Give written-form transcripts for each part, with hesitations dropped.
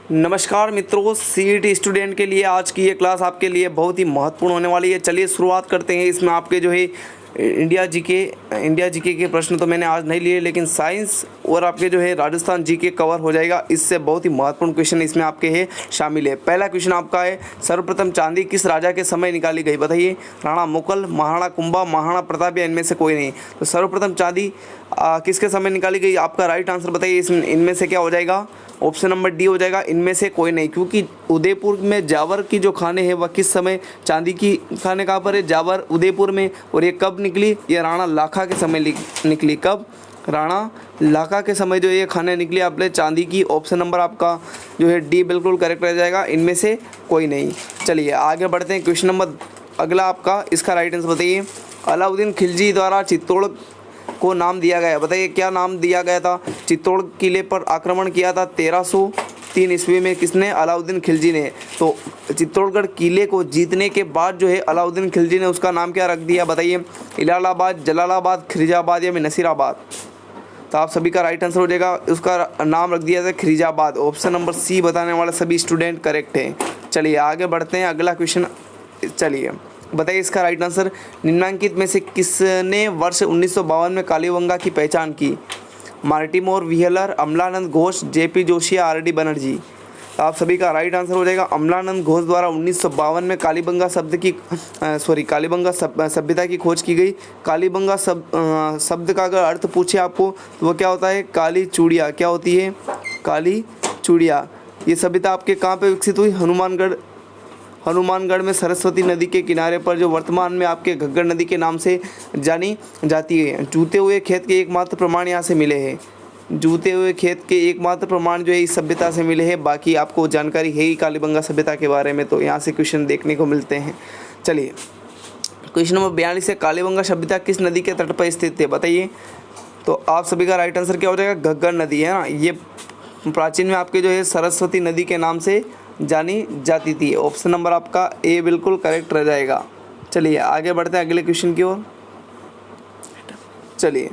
नमस्कार मित्रों, CET student के लिए आज की ये क्लास आपके लिए बहुत ही महत्वपूर्ण होने वाली है। चलिए शुरुआत करते हैं। इसमें आपके जो है इंडिया जीके के प्रश्न तो मैंने आज नहीं लिए, लेकिन साइंस और आपके जो है राजस्थान जीके कवर हो जाएगा। इससे बहुत ही महत्वपूर्ण क्वेश्चन इसमें आपके है शामिल है। पहला क्वेश्चन आपका है, सर्वप्रथम चांदी किस राजा के समय निकाली गई? बताइए। राणा मुगल, महाराणा कुंभा, महाराणा प्रताप या इनमें से कोई नहीं? तो सर्वप्रथम चांदी किसके समय निकाली गई? आपका राइट आंसर बताइए। इनमें से क्या हो जाएगा? ऑप्शन नंबर डी हो जाएगा, इनमें से कोई नहीं। क्योंकि उदयपुर में जावर की जो खाने हैं वह किस समय चांदी की खाने कहाँ पर है? जावर उदयपुर में। और ये कब निकली? ये राणा लाखा के समय निकली। कब? राणा लाखा के समय जो ये खाने निकली आपने चांदी की। ऑप्शन नंबर आपका जो है डी बिल्कुल करेक्ट रह जाएगा, इनमें से कोई नहीं। चलिए आगे बढ़ते हैं। क्वेश्चन नंबर अगला आपका, इसका राइट आंसर बताइए। अलाउद्दीन खिलजी द्वारा चित्तौड़ को नाम दिया गया, बताइए क्या नाम दिया गया था? चित्तौड़ किले पर आक्रमण किया था 1303 ईस्वी में किसने? अलाउद्दीन खिलजी ने। तो चित्तौड़गढ़ किले को जीतने के बाद जो है अलाउद्दीन खिलजी ने उसका नाम क्या रख दिया? बताइए। इलाहाबाद, जलालाबाद, खिरजाबाद या नसीराबाद? तो आप सभी का राइट आंसर हो जाएगा, उसका नाम रख दिया था खिरजाबाद। ऑप्शन नंबर सी बताने वाले सभी स्टूडेंट करेक्ट हैं। चलिए आगे बढ़ते हैं। अगला क्वेश्चन चलिए बताइए इसका राइट आंसर। निम्नलिखित में से किसने वर्ष 1952 में कालीबंगा की पहचान की? मार्टिमोर, व्हीलर, अमलानंद घोष, जेपी जोशी या आर.डी. बनर्जी? तो आप सभी का राइट आंसर हो जाएगा, अमलानंद घोष द्वारा 1952 में कालीबंगा सभ्यता की खोज की गई। कालीबंगा शब्द का अगर अर्थ पूछे आपको तो वो क्या होता है? काली चूड़िया। क्या होती है? काली चूड़िया। ये सभ्यता आपके कहाँ पे विकसित हुई? हनुमानगढ़ में सरस्वती नदी के किनारे पर, जो वर्तमान में आपके घग्गर नदी के नाम से जानी जाती है। जूते हुए खेत के एकमात्र प्रमाण यहाँ से मिले हैं। जूते हुए खेत के एकमात्र प्रमाण जो है इस सभ्यता से मिले हैं। बाकी आपको जानकारी है ही कालीबंगा सभ्यता के बारे में, तो यहाँ से क्वेश्चन देखने को मिलते हैं। चलिए क्वेश्चन नंबर 42 है, कालीबंगा सभ्यता किस नदी के तट पर स्थित है? बताइए। तो आप सभी का राइट आंसर क्या हो जाएगा? घग्गर नदी है ना। ये प्राचीन में आपके जो है सरस्वती नदी के नाम से जानी जाती थी। ऑप्शन नंबर आपका ए बिल्कुल करेक्ट रह जाएगा। चलिए आगे बढ़ते हैं अगले क्वेश्चन की ओर। चलिए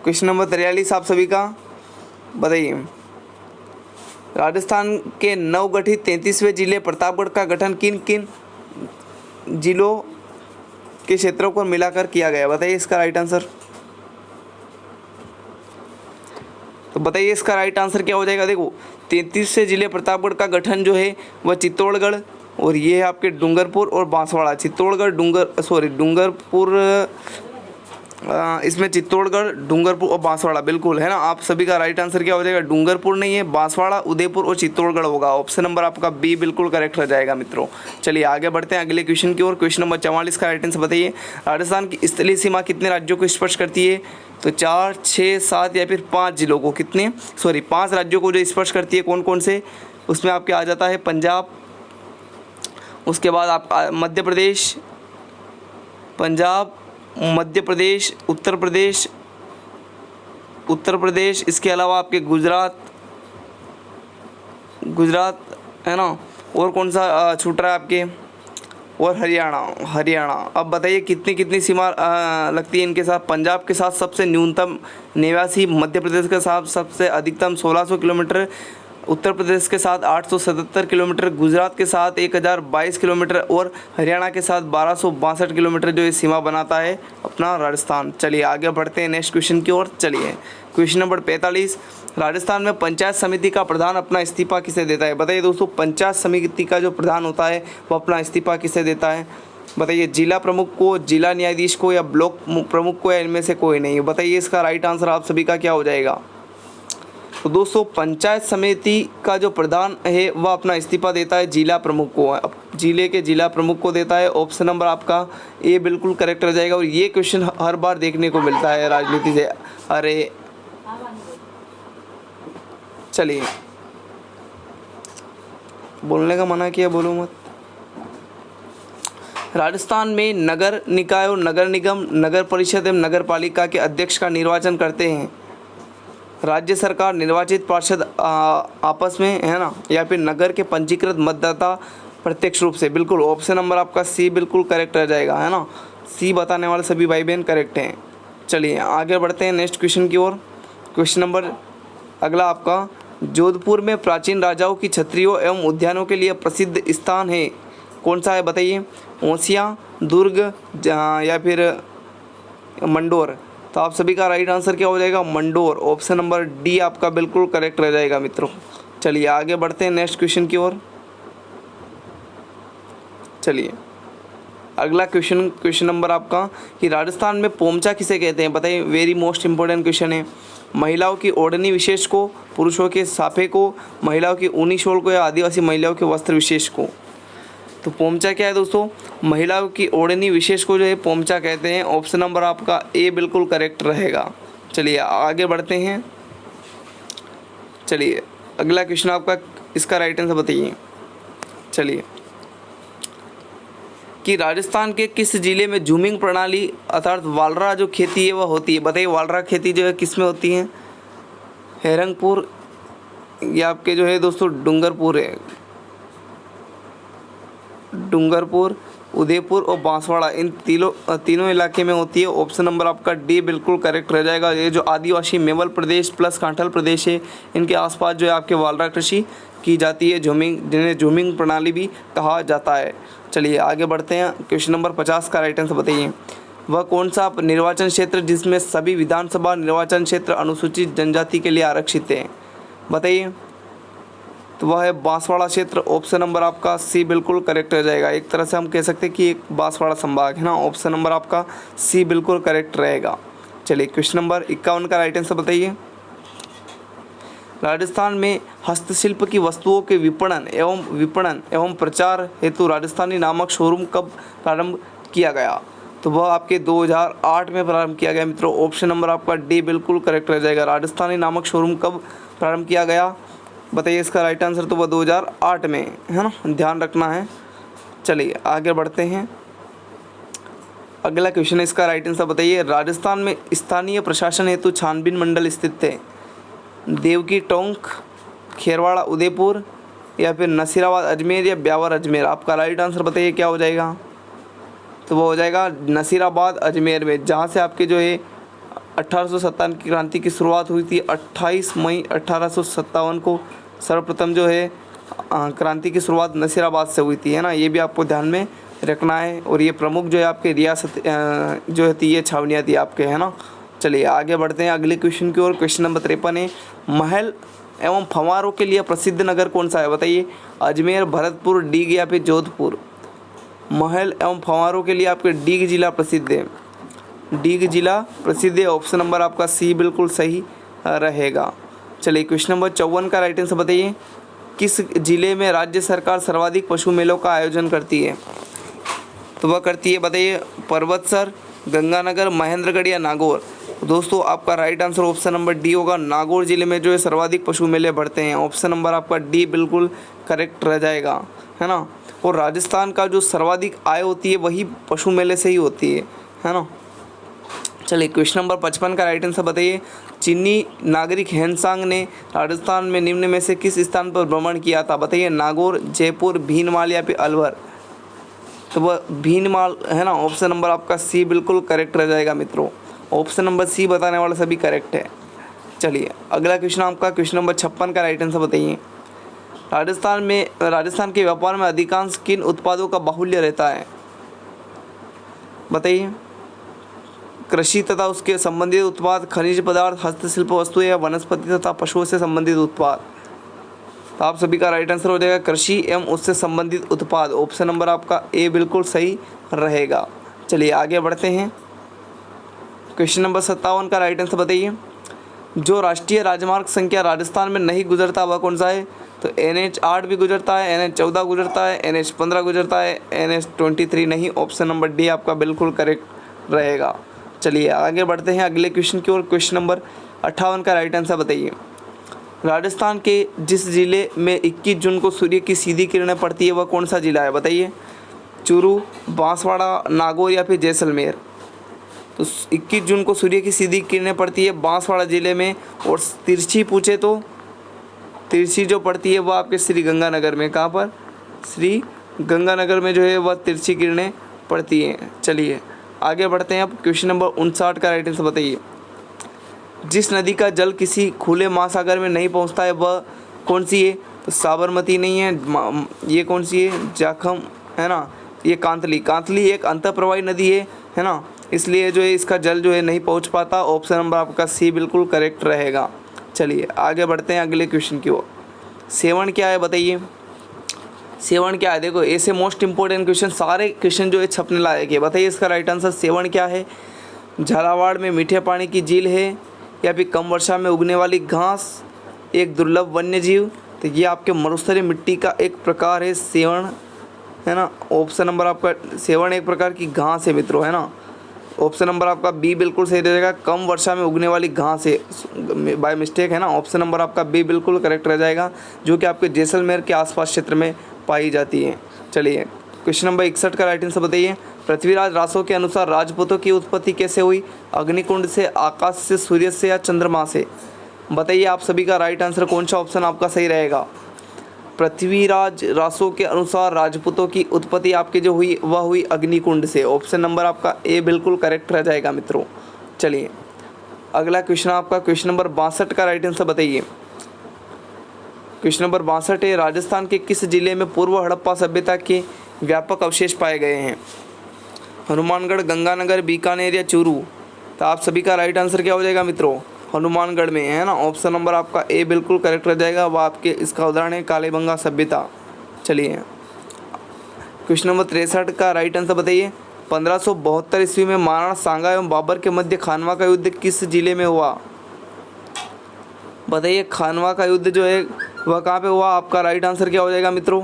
क्वेश्चन नंबर 43 आप सभी का बताइए। राजस्थान के नवगठित 33वें जिले प्रतापगढ़ का गठन किन किन जिलों के क्षेत्रों को मिलाकर किया गया? बताइए इसका राइट आंसर। तो बताइए इसका राइट आंसर क्या हो जाएगा? देखो 33 जिले प्रतापगढ़ का गठन जो है वह चित्तौड़गढ़ और ये है आपके डूंगरपुर और बांसवाड़ा। चित्तौड़गढ़ डूंगरपुर, इसमें चित्तौड़गढ़, डूंगरपुर और बांसवाड़ा बिल्कुल है ना। आप सभी का राइट आंसर क्या हो जाएगा? डूंगरपुर नहीं है, बांसवाड़ा, उदयपुर और चित्तौड़गढ़ होगा। ऑप्शन नंबर आपका बी बिल्कुल करेक्ट रह जाएगा मित्रों। चलिए आगे बढ़ते हैं अगले क्वेश्चन की ओर। क्वेश्चन नंबर 44 का राइट आंसर बताइए। राजस्थान की स्थलीय सीमा कितने राज्यों को स्पर्श करती है? तो 4, 6, 7 या फिर 5 जिलों को, 5 राज्यों को जो स्पर्श करती है। कौन कौन से? उसमें आपके आ जाता है पंजाब, उसके बाद आप मध्य प्रदेश, पंजाब, मध्य प्रदेश, उत्तर प्रदेश, इसके अलावा आपके गुजरात है ना। और कौन सा छूट रहा है आपके? और हरियाणा। अब बताइए कितनी कितनी सीमा लगती है इनके साथ? पंजाब के साथ सबसे न्यूनतम 89, मध्य प्रदेश के साथ सबसे अधिकतम 1600 किलोमीटर, उत्तर प्रदेश के साथ 877 किलोमीटर, गुजरात के साथ 1022 किलोमीटर और हरियाणा के साथ 1262 किलोमीटर जो ये सीमा बनाता है अपना राजस्थान। चलिए आगे बढ़ते हैं नेक्स्ट क्वेश्चन की ओर। चलिए क्वेश्चन नंबर 45, राजस्थान में पंचायत समिति का प्रधान अपना इस्तीफा किसे देता है? बताइए दोस्तों, पंचायत समिति का जो प्रधान होता है वो अपना इस्तीफा किसे देता है? बताइए। जिला प्रमुख को, जिला न्यायाधीश को या ब्लॉक प्रमुख को या इनमें से कोई नहीं? बताइए इसका राइट आंसर आप सभी का क्या हो जाएगा? तो दोस्तों पंचायत समिति का जो प्रधान है वह अपना इस्तीफा देता है जिला प्रमुख को, जिले के जिला प्रमुख को देता है। ऑप्शन नंबर आपका ए बिल्कुल करेक्ट रह जाएगा। और ये क्वेश्चन हर बार देखने को मिलता है राजनीति से। अरे चलिए, बोलने का मना किया, बोलो मत। राजस्थान में नगर निकाय और नगर निगम, नगर परिषद एवं नगर पालिका के अध्यक्ष का निर्वाचन करते हैं राज्य सरकार, निर्वाचित पार्षद आपस में, है ना, या फिर नगर के पंजीकृत मतदाता प्रत्यक्ष रूप से? बिल्कुल ऑप्शन नंबर आपका सी बिल्कुल करेक्ट रह जाएगा, है ना। सी बताने वाले सभी भाई बहन करेक्ट हैं। चलिए आगे बढ़ते हैं नेक्स्ट क्वेश्चन की ओर। क्वेश्चन नंबर अगला आपका जोधपुर में प्राचीन राजाओं की छत्रियों एवं उद्यानों के लिए प्रसिद्ध स्थान है, कौन सा है बताइए? ओसियां, दुर्ग या फिर मंडोर। तो आप सभी का राइट आंसर क्या हो जाएगा? मंडोर। ऑप्शन नंबर डी आपका बिल्कुल करेक्ट रह जाएगा मित्रों। चलिए आगे बढ़ते हैं नेक्स्ट क्वेश्चन की ओर। चलिए अगला क्वेश्चन नंबर आपका कि राजस्थान में पोमचा किसे कहते हैं बताइए? वेरी मोस्ट इंपॉर्टेंट क्वेश्चन है। महिलाओं की ओढ़नी विशेष को, पुरुषों के साफे को, महिलाओं की ऊनी शॉल को, या आदिवासी महिलाओं के वस्त्र विशेष को? तो पोमचा क्या है दोस्तों? महिलाओं की ओढ़नी विशेष को जो है पोमचा कहते हैं। ऑप्शन नंबर आपका ए बिल्कुल करेक्ट रहेगा। चलिए आगे बढ़ते हैं। चलिए अगला क्वेश्चन आपका, इसका राइट आंसर बताइए। चलिए कि राजस्थान के किस जिले में झूमिंग प्रणाली अर्थात वालरा जो खेती है वह होती है बताइए? वालरा खेती जो है किस में होती है? हेरंगपुर या आपके जो है दोस्तों डूंगरपुर है, डूंगरपुर, उदयपुर और बांसवाड़ा, इन तीनों इलाके में होती है। ऑप्शन नंबर आपका डी बिल्कुल करेक्ट रह जाएगा। ये जो आदिवासी मेवल प्रदेश प्लस कांठल प्रदेश है, इनके आसपास जो है आपके वालरा कृषि की जाती है, जिन्हें झूमिंग प्रणाली भी कहा जाता है। चलिए आगे बढ़ते हैं। क्वेश्चन नंबर 50 का राइट आंसर बताइए। वह कौन सा निर्वाचन क्षेत्र जिसमें सभी विधानसभा निर्वाचन क्षेत्र अनुसूचित जनजाति के लिए आरक्षित है बताइए? तो वह है बांसवाड़ा क्षेत्र। ऑप्शन नंबर आपका सी बिल्कुल करेक्ट रह जाएगा। एक तरह से हम कह सकते हैं कि एक बांसवाड़ा संभाग है ना। ऑप्शन नंबर आपका सी बिल्कुल करेक्ट रहेगा। चलिए क्वेश्चन नंबर 51 का राइट आंसर बताइए। राजस्थान में हस्तशिल्प की वस्तुओं के विपणन एवं प्रचार हेतु राजस्थानी नामक शोरूम कब प्रारंभ किया गया? तो वह आपके 2008 में प्रारंभ किया गया मित्रों। ऑप्शन नंबर आपका डी बिल्कुल करेक्ट रह जाएगा। राजस्थानी नामक शोरूम कब प्रारंभ किया गया बताइए? इसका राइट आंसर तो वह 2008 में है ना, ध्यान रखना है। चलिए आगे बढ़ते हैं। अगला क्वेश्चन है, इसका राइट आंसर बताइए। राजस्थान में स्थानीय प्रशासन हेतु छानबीन मंडल स्थित है, देवकी टोंक, खेरवाड़ा उदयपुर, या फिर नसीराबाद अजमेर, या ब्यावर अजमेर? आपका राइट आंसर बताइए क्या हो जाएगा? तो वो हो जाएगा नसीराबाद अजमेर में, जहाँ से आपके जो है 1857 की क्रांति की शुरुआत हुई थी। 28 मई 1857 को सर्वप्रथम जो है क्रांति की शुरुआत नसीराबाद से हुई थी, है ना। ये भी आपको ध्यान में रखना है। और ये प्रमुख जो है आपके रियासत जो है ये छावनियाँ थी आपके, है ना। चलिए आगे बढ़ते हैं अगले क्वेश्चन की ओर। क्वेश्चन नंबर 53 है, महल एवं फव्वारों के लिए प्रसिद्ध नगर कौन सा है बताइए? अजमेर, भरतपुर, डीग या फिर जोधपुर? महल एवं फव्वारों के लिए आपके डीग जिला प्रसिद्ध है। डीग जिला प्रसिद्ध है। ऑप्शन नंबर आपका सी बिल्कुल सही रहेगा। चलिए क्वेश्चन नंबर 54 का राइट आंसर बताइए। किस जिले में राज्य सरकार सर्वाधिक पशु मेलों का आयोजन करती है? तो वह करती है बताइए पर्वतसर, गंगानगर, महेंद्रगढ़ या नागौर? दोस्तों आपका right answer option number D होगा। नागौर जिले में जो है सर्वाधिक पशु मेले बढ़ते हैं। ऑप्शन नंबर आपका डी बिल्कुल करेक्ट रह जाएगा, है ना। और राजस्थान का जो सर्वाधिक आय होती है वही पशु मेले से ही होती है ना। चलिए क्वेश्चन नंबर 55 का राइट आंसर बताइए। चीनी नागरिक हेनसांग ने राजस्थान में निम्न में से किस स्थान पर भ्रमण किया था बताइए? नागौर, जयपुर, भीनमाल या फिर अलवर? तो वह भीनमाल है ना। ऑप्शन नंबर आपका सी बिल्कुल करेक्ट रह जाएगा मित्रों। ऑप्शन नंबर सी बताने वाला सभी करेक्ट है। चलिए अगला क्वेश्चन आपका क्वेश्चन नंबर 56 का राइट आंसर बताइए। राजस्थान के व्यापार में अधिकांश किन उत्पादों का बाहुल्य रहता है बताइए? कृषि तथा उसके संबंधित उत्पाद, खनिज पदार्थ, हस्तशिल्प वस्तुएं या वनस्पति तथा पशुओं से संबंधित उत्पाद? तो आप सभी का राइट आंसर हो जाएगा कृषि एवं उससे संबंधित उत्पाद। ऑप्शन नंबर आपका ए बिल्कुल सही रहेगा। चलिए आगे बढ़ते हैं। क्वेश्चन नंबर 57 का राइट आंसर बताइए। जो राष्ट्रीय राजमार्ग संख्या राजस्थान में नहीं गुजरता वह कौन सा है? तो NH 8 भी गुजरता है, NH 14 गुजरता है, NH 15 गुजरता है, NH 23 नहीं। ऑप्शन नंबर डी आपका बिल्कुल करेक्ट रहेगा। चलिए आगे बढ़ते हैं अगले क्वेश्चन की ओर। क्वेश्चन नंबर 58 का राइट आंसर बताइए। राजस्थान के जिस जिले में 21 जून को सूर्य की सीधी किरणें पड़ती है वह कौन सा जिला है बताइए? चूरू, बांसवाड़ा, नागौर या फिर जैसलमेर? तो 21 जून को सूर्य की सीधी किरणें पड़ती है बांसवाड़ा जिले में। और तिरछी पूछे तो तिरछी जो पड़ती है वह आपके श्री गंगानगर में। कहाँ पर? श्री गंगानगर में जो है वह तिरछी किरणें पड़ती हैं। चलिए आगे बढ़ते हैं। अब क्वेश्चन नंबर 59 का राइट आंसर बताइए। जिस नदी का जल किसी खुले महासागर में नहीं पहुंचता है वह कौन सी है? तो साबरमती नहीं है, ये कौन सी है? जाखम है ना, ये कांतली। कांतली एक अंतःप्रवाही नदी है ना, इसलिए जो है इसका जल जो है नहीं पहुंच पाता। ऑप्शन नंबर आपका सी बिल्कुल करेक्ट रहेगा। चलिए आगे बढ़ते हैं अगले क्वेश्चन की ओर। सेवन क्या है बताइए? सेवन क्या है? देखो ऐसे मोस्ट इंपॉर्टेंट क्वेश्चन, सारे क्वेश्चन जो है छपने लायक है। बताइए इसका राइट आंसर सेवन क्या है? झालावाड़ में मीठे पानी की झील है, या फिर कम वर्षा में उगने वाली घास, एक दुर्लभ वन्य जीव। तो ये आपके मरुस्थलीय मिट्टी का एक प्रकार है सेवन, है ना। ऑप्शन नंबर आपका सेवन एक प्रकार की घास है मित्रों, है ना। ऑप्शन नंबर आपका बी बिल्कुल सही रहेगा। कम वर्षा में उगने वाली घास है, बाय मिस्टेक है ना। ऑप्शन नंबर आपका बी बिल्कुल करेक्ट रह जाएगा, जो कि आपके जैसलमेर के आसपास क्षेत्र में पाई जाती है। चलिए क्वेश्चन नंबर 61 का राइट आंसर बताइए। पृथ्वीराज रासो के अनुसार राजपूतों की उत्पत्ति कैसे हुई? अग्निकुंड से, आकाश से, सूर्य से या चंद्रमा से? बताइए आप सभी का राइट आंसर कौन सा ऑप्शन आपका सही रहेगा? पृथ्वीराज रासो के अनुसार राजपूतों की उत्पत्ति आपकी जो हुई वह हुई अग्निकुंड से। ऑप्शन नंबर आपका ए बिल्कुल करेक्ट रह जाएगा मित्रों। चलिए अगला क्वेश्चन आपका क्वेश्चन नंबर 62 का राइट आंसर बताइए। क्वेश्चन नंबर 62 है, राजस्थान के किस जिले में पूर्व हड़प्पा सभ्यता के व्यापक अवशेष पाए गए हैं? हनुमानगढ़, गंगानगर, बीकानेर या चूरू? तो आप सभी का राइट आंसर क्या हो जाएगा मित्रों? हनुमानगढ़ में, है ना। ऑप्शन नंबर आपका ए बिल्कुल करेक्ट रह जाएगा। वह आपके इसका उदाहरण है कालीबंगा सभ्यता। चलिए क्वेश्चन नंबर 63 का राइट आंसर बताइए। 1572 ईस्वी में महाराणा सांगा एवं बाबर के मध्य खानवा का युद्ध किस जिले में हुआ? बताइए खानवा का युद्ध जो है वह कहाँ पे हुआ? आपका राइट आंसर क्या हो जाएगा मित्रों?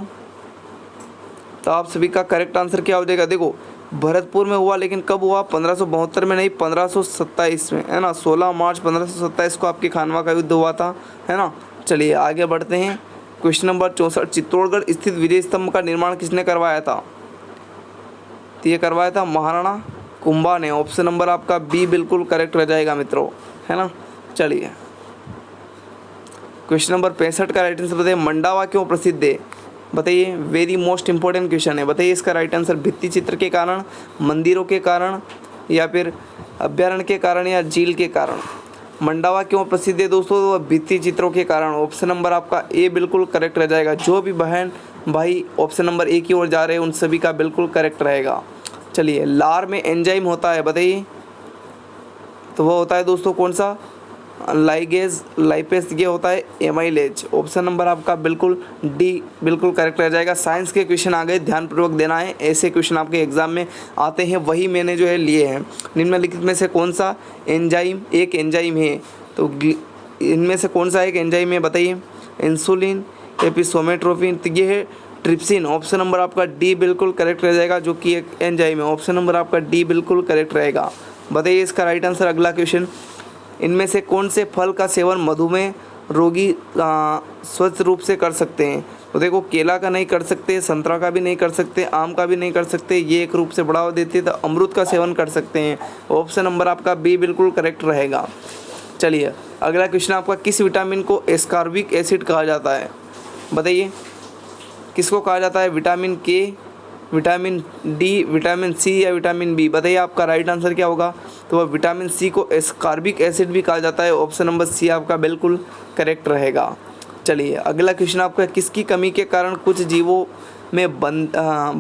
तो आप सभी का करेक्ट आंसर क्या हो जाएगा? देखो भरतपुर में हुआ, लेकिन कब हुआ? 1572 में नहीं, 1527 में, है ना। 16 मार्च 1527 को आपके खानवा का युद्ध हुआ था, है ना। चलिए आगे बढ़ते हैं। क्वेश्चन नंबर 64, चित्तौड़गढ़ स्थित विजय स्तंभ का निर्माण किसने करवाया था? तो ये करवाया था महाराणा कुंभा ने। ऑप्शन नंबर आपका बी बिल्कुल करेक्ट रह जाएगा मित्रों, है ना। चलिए क्वेश्चन नंबर 65 का राइट आंसर बताइए। मंडावा क्यों प्रसिद्ध है? बताइए, वेरी मोस्ट इंपॉर्टेंट क्वेश्चन है। बताइए इसका राइट आंसर भित्ति चित्र के कारण, मंदिरों के कारण, या फिर अभ्यारण्य के कारण, या झील के कारण? मंडावा क्यों प्रसिद्ध है दोस्तों? वह भित्ति चित्रों के कारण। ऑप्शन नंबर आपका ए बिल्कुल करेक्ट रह जाएगा। जो भी बहन भाई ऑप्शन नंबर ए की ओर जा रहे हैं उन सभी का बिल्कुल करेक्ट रहेगा। चलिए लार में एंजाइम होता है, बताइए तो वह होता है दोस्तों कौन सा? लाइगेज, लाइपेस, ये होता है एमाइलेज। ऑप्शन नंबर आपका बिल्कुल डी बिल्कुल करेक्ट रह जाएगा। साइंस के क्वेश्चन आ गए, ध्यानपूर्वक देना है, ऐसे क्वेश्चन आपके एग्जाम में आते हैं, वही मैंने जो है लिए हैं। निम्नलिखित में से कौन सा एंजाइम एक एंजाइम है? तो इनमें से कौन सा एक एंजाइम है बताइए? इंसुलिन, एपिसोमेट्रोपिन, तो ये है ट्रिप्सिन। ऑप्शन नंबर आपका डी बिल्कुल करेक्ट रह जाएगा, जो कि एक एंजाइम है। ऑप्शन नंबर आपका डी बिल्कुल करेक्ट रहेगा। बताइए इसका राइट आंसर। अगला क्वेश्चन, इनमें से कौन से फल का सेवन मधुमेह रोगी स्वच्छ रूप से कर सकते हैं? तो देखो केला का नहीं कर सकते, संतरा का भी नहीं कर सकते, आम का भी नहीं कर सकते, ये एक रूप से बढ़ावा देते हैं, तो अमरूद का सेवन कर सकते हैं। ऑप्शन नंबर आपका बी बिल्कुल करेक्ट रहेगा। चलिए अगला क्वेश्चन आपका, किस विटामिन को एस्कॉर्बिक एसिड कहा जाता है? बताइए किसको कहा जाता है? विटामिन के, विटामिन डी, विटामिन सी या विटामिन बी? बताइए आपका राइट आंसर क्या होगा? तो वह विटामिन सी को एस्कॉर्बिक एसिड भी कहा जाता है। ऑप्शन नंबर सी आपका बिल्कुल करेक्ट रहेगा। चलिए अगला क्वेश्चन आपका, किसकी कमी के कारण कुछ जीवों में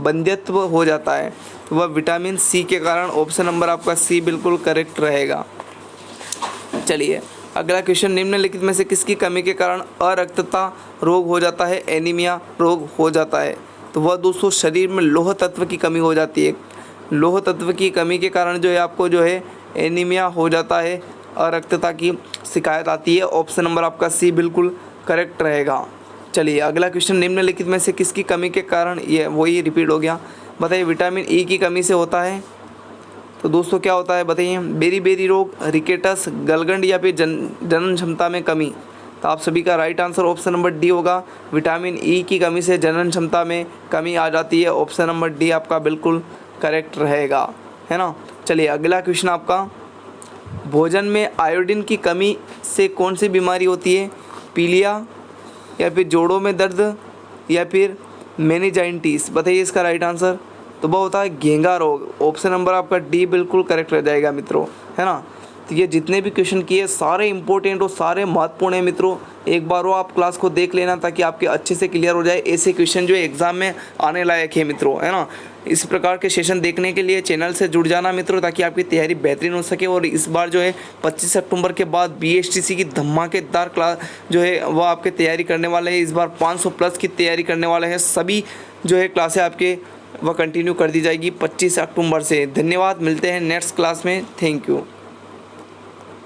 बंध्यत्व हो जाता है? तो वह विटामिन सी के कारण। ऑप्शन नंबर आपका सी बिल्कुल करेक्ट रहेगा। चलिए अगला क्वेश्चन, निम्नलिखित में से किसकी कमी के कारण अरक्तता रोग हो जाता है, एनीमिया रोग हो जाता है? तो वह दोस्तों शरीर में लौह तत्व की कमी हो जाती है। लौह तत्व की कमी के कारण जो है आपको जो है एनीमिया हो जाता है, अरक्तता की शिकायत आती है। ऑप्शन नंबर आपका सी बिल्कुल करेक्ट रहेगा। चलिए अगला क्वेश्चन, निम्नलिखित में से किसकी कमी के कारण, ये वही रिपीट हो गया, बताइए विटामिन ई की कमी से होता है? तो दोस्तों क्या होता है बताइए? बेरी रोग, रिकेटस, गलगंड, या फिर जनन क्षमता में कमी? तो आप सभी का right answer option number D होगा। विटामिन ई की कमी से जनन क्षमता में कमी आ जाती है। ऑप्शन नंबर डी आपका बिल्कुल करेक्ट रहेगा, है ना। चलिए अगला क्वेश्चन आपका, भोजन में आयोडीन की कमी से कौन सी बीमारी होती है? पीलिया, या फिर जोड़ों में दर्द, या फिर मेनिंजाइटिस? बताइए इसका राइट आंसर। तो वह होता है घेंगा रोग। ऑप्शन नंबर आपका डी बिल्कुल करेक्ट रह जाएगा मित्रों, है ना। तो ये जितने भी क्वेश्चन किए सारे इंपॉर्टेंट और सारे महत्वपूर्ण हैं मित्रों। एक बार वो आप क्लास को देख लेना ताकि आपके अच्छे से क्लियर हो जाए। ऐसे क्वेश्चन जो एग्ज़ाम में आने लायक है मित्रों, है ना। इस प्रकार के सेशन देखने के लिए चैनल से जुड़ जाना मित्रों, ताकि आपकी तैयारी बेहतरीन हो सके। और इस बार जो है 25 अक्टूबर के बाद BSTC की धमाकेदार क्लास जो है वो आपके तैयारी करने वाले हैं। इस बार 500 प्लस की तैयारी करने वाले हैं। सभी जो है क्लासें आपके वह कंटिन्यू कर दी जाएगी 25 अक्टूबर से। धन्यवाद, मिलते हैं नेक्स्ट क्लास में। Thank you.